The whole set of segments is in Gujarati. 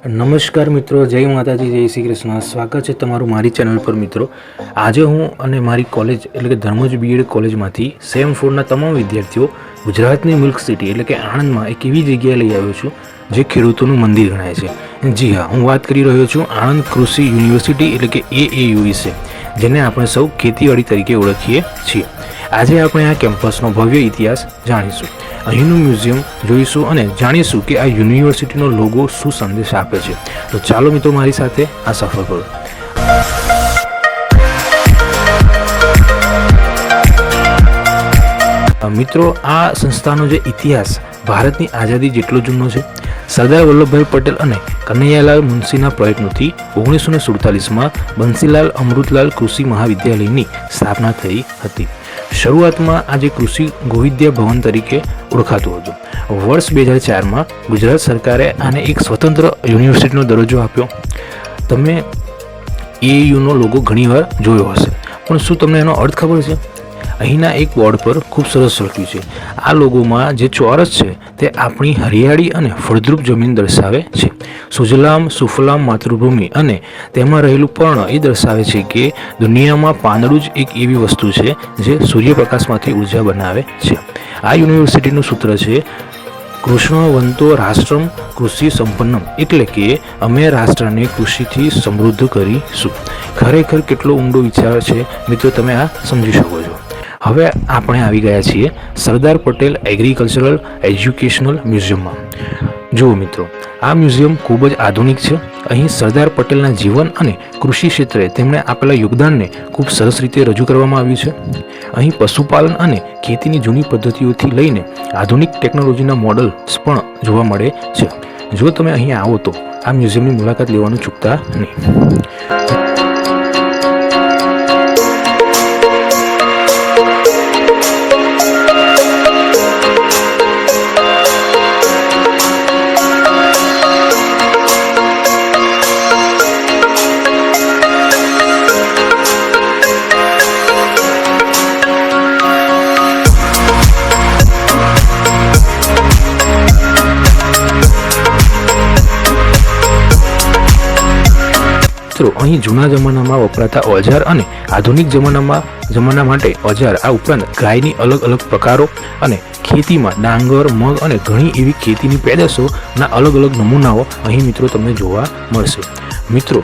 નમસ્કાર મિત્રો, જય માતાજી, જય શ્રી કૃષ્ણ. સ્વાગત છે તમારું મારી ચેનલ પર. મિત્રો, આજે હું અને મારી કોલેજ એટલે કે ધર્મજ બીએડ કોલેજમાંથી સેમ 4ના તમામ વિદ્યાર્થીઓ ગુજરાતની મિલ્ક સિટી એટલે કે આણંદમાં એક એવી જગ્યાએ લઈ આવ્યો છું જે ખેડૂતોનું મંદિર ગણાય છે. જી હા, હું વાત કરી રહ્યો છું આણંદ કૃષિ યુનિવર્સિટી એટલે કે AAU વિશે, જેને આપણે સૌ ખેતીવાડી તરીકે ઓળખીએ છીએ. આજે આપણે આ કેમ્પસનો ભવ્ય ઇતિહાસ જાણીશું, અહીંનું મ્યુઝિયમ જોઈશું અને જાણીશું કે આ યુનિવર્સિટીનો લોગો શું સંદેશ આપે છે. તો ચાલો મિત્રો, મારી સાથે આ સફર કરો. મિત્રો, આ સંસ્થાનો જે ઇતિહાસ ભારતની આઝાદી જેટલો જૂનો છે. સરદાર વલ્લભભાઈ પટેલ અને કનૈયાલાલ મુનશીના પ્રયત્નોથી 1947માં બંસીલાલ અમૃતલાલ કૃષિ મહાવિદ્યાલયની સ્થાપના થઈ હતી. શરૂઆતમાં આ જે કૃષિ ગોવિદ્યા ભવન તરીકે ઓળખાતું હતું. વર્ષ 2004માં ગુજરાત સરકારે આને એક સ્વતંત્ર યુનિવર્સિટીનો દરજ્જો આપ્યો. તમે AAUનો લોગો ઘણીવાર જોયો હશે, પણ શું તમને એનો અર્થ ખબર છે? અહીંના એક બોર્ડ પર ખૂબ સરસ લખ્યું છે. આ લોગોમાં જે ચોરસ છે તે આપણી હરિયાળી અને ફળદ્રુપ જમીન દર્શાવે છે. સુજલામ સુફલામ માતૃભૂમિ અને તેમાં રહેલું પર્ણ એ દર્શાવે છે કે દુનિયામાં પાંદડું જ એક એવી વસ્તુ છે જે સૂર્યપ્રકાશમાંથી ઉર્જા બનાવે છે. આ યુનિવર્સિટીનું સૂત્ર છે કૃષ્ણવંતો રાષ્ટ્રમ કૃષિ સંપન્નમ, એટલે કે અમે રાષ્ટ્રને કૃષિથી સમૃદ્ધ કરીશું. ખરેખર કેટલો ઊંડો વિચાર છે મિત્રો, તમે આ સમજી શકો છો. હવે આપણે આવી ગયા છીએ સરદાર પટેલ એગ્રીકલ્ચરલ એજ્યુકેશનલ મ્યુઝિયમમાં. જુઓ મિત્રો, આ મ્યુઝિયમ ખૂબ જ આધુનિક છે. અહીં સરદાર પટેલના જીવન અને કૃષિ ક્ષેત્રે તેમણે આપેલા યોગદાનને ખૂબ સરસ રીતે રજૂ કરવામાં આવ્યું છે. અહીં પશુપાલન અને ખેતીની જૂની પદ્ધતિઓથી લઈને આધુનિક ટેકનોલોજીના મોડલ્સ પણ જોવા મળે છે. જો તમે અહીં આવો તો આ મ્યુઝિયમની મુલાકાત લેવાનું ચૂકતા નહીં. અહીં જૂના જમાનામાં વપરાતા ઓજાર અને આધુનિક જમાના માટે ઓજાર, આ ઉપરાંત ગાયની અલગ અલગ પ્રકારો અને ખેતીમાં ડાંગર, મગ અને ઘણી એવી ખેતીની પેદાશોના અલગ અલગ નમૂનાઓ અહીં મિત્રો તમને જોવા મળશે. મિત્રો,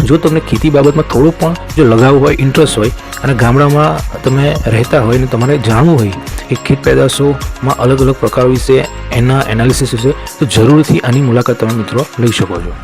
જો તમને ખેતી બાબતમાં થોડો પણ જો લગાવ હોય, ઇન્ટરેસ્ટ હોય અને ગામડામાં તમે રહેતા હોય અને તમારે જાણવું હોય કે ખેત પેદાશોમાં અલગ અલગ પ્રકારો વિશે, એના એનાલિસિસ વિશે, તો જરૂરથી આની મુલાકાત તમે મિત્રો લઈ શકો છો.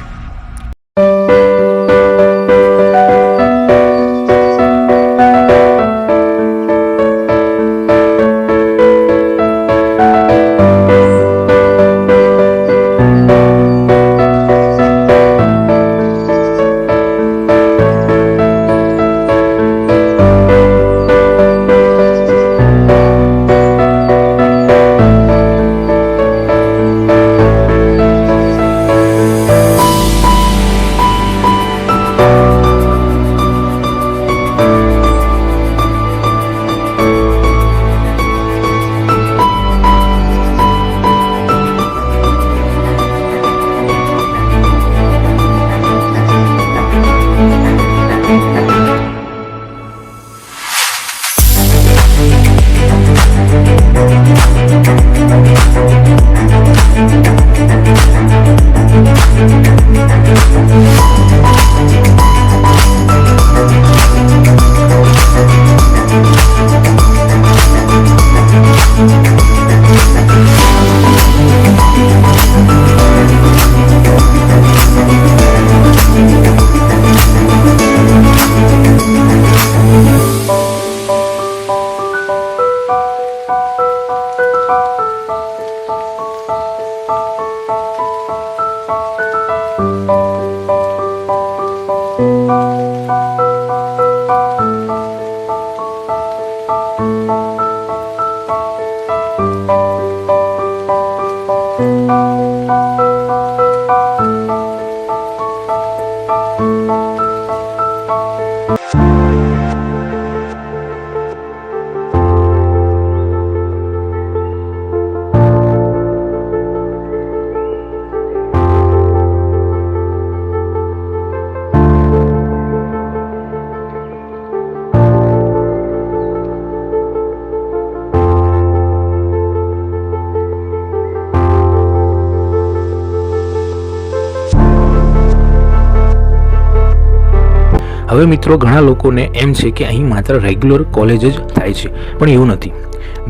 હવે મિત્રો ઘણા લોકોને એમ છે કે અહીં માત્ર રેગ્યુલર કોલેજ જ થાય છે, પણ એવું નથી.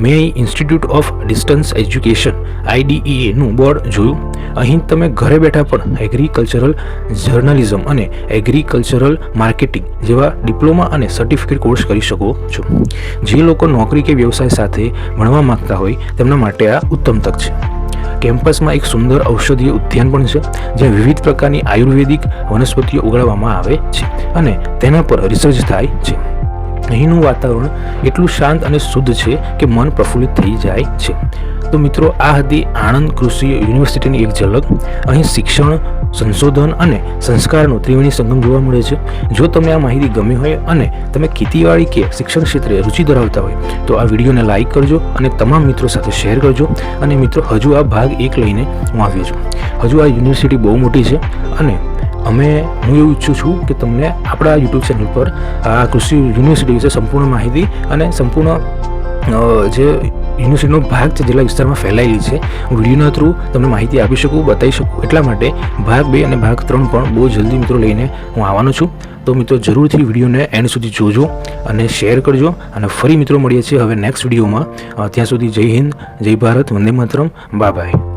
મેં અહીં ઇન્સ્ટિટ્યૂટ ઓફ ડિસ્ટન્સ એજ્યુકેશન IDEAનું બોર્ડ જોયું. અહીં તમે ઘરે બેઠા પણ એગ્રીકલ્ચરલ જર્નલિઝમ અને એગ્રીકલ્ચરલ માર્કેટિંગ જેવા ડિપ્લોમા અને સર્ટિફિકેટ કોર્સ કરી શકો છો. જે લોકો નોકરી કે વ્યવસાય સાથે ભણવા માંગતા હોય તેમના માટે આ ઉત્તમ તક છે. કેમ્પસમાં એક સુંદર ઔષધીય ઉદ્યાન પણ છે, જ્યાં વિવિધ પ્રકારની આયુર્વેદિક વનસ્પતિઓ ઉગાડવામાં આવે છે અને તેના પર રિસર્ચ થાય છે. અહીંનું વાતાવરણ એટલું શાંત અને શુદ્ધ છે કે મન પ્રફુલ્લિત થઈ જાય છે. તો મિત્રો, આ હતી આણંદ કૃષિ યુનિવર્સિટીની એક ઝલક. અહીં શિક્ષણ, સંશોધન અને સંસ્કારનો ત્રિવેણી સંગમ જોવા મળે છે. જો તમને આ માહિતી ગમી હોય અને તમે ખેતીવાડી કે શિક્ષણ ક્ષેત્રે રુચિ ધરાવતા હોય તો આ વિડીયોને લાઇક કરજો અને તમામ મિત્રો સાથે શેર કરજો. અને મિત્રો, હજુ આ ભાગ 1 લઈને હું આવ્યો છું. હજુ આ યુનિવર્સિટી બહુ મોટી છે અને હું એવું ઈચ્છું છું કે તમને આપણા યુટ્યુબ ચેનલ પર આ કૃષિ યુનિવર્સિટી વિશે સંપૂર્ણ માહિતી અને સંપૂર્ણ જે યુનિવર્સિટીનો ભાગ છે જેટલા વિસ્તારમાં ફેલાયેલી છે, વિડીયોના થ્રુ તમને માહિતી આપી શકું, બતાવી શકું. એટલા માટે ભાગ 2 અને ભાગ 3 પણ બહુ જલ્દી મિત્રો લઈને હું આવવાનો છું. તો મિત્રો, જરૂરથી વિડીયોને એન્ડ સુધી જોજો અને શેર કરજો. અને ફરી મિત્રો મળીએ છીએ હવે નેક્સ્ટ વિડીયોમાં. ત્યાં સુધી જય હિન્દ, જય ભારત, વંદે માતરમ, બાય બાય.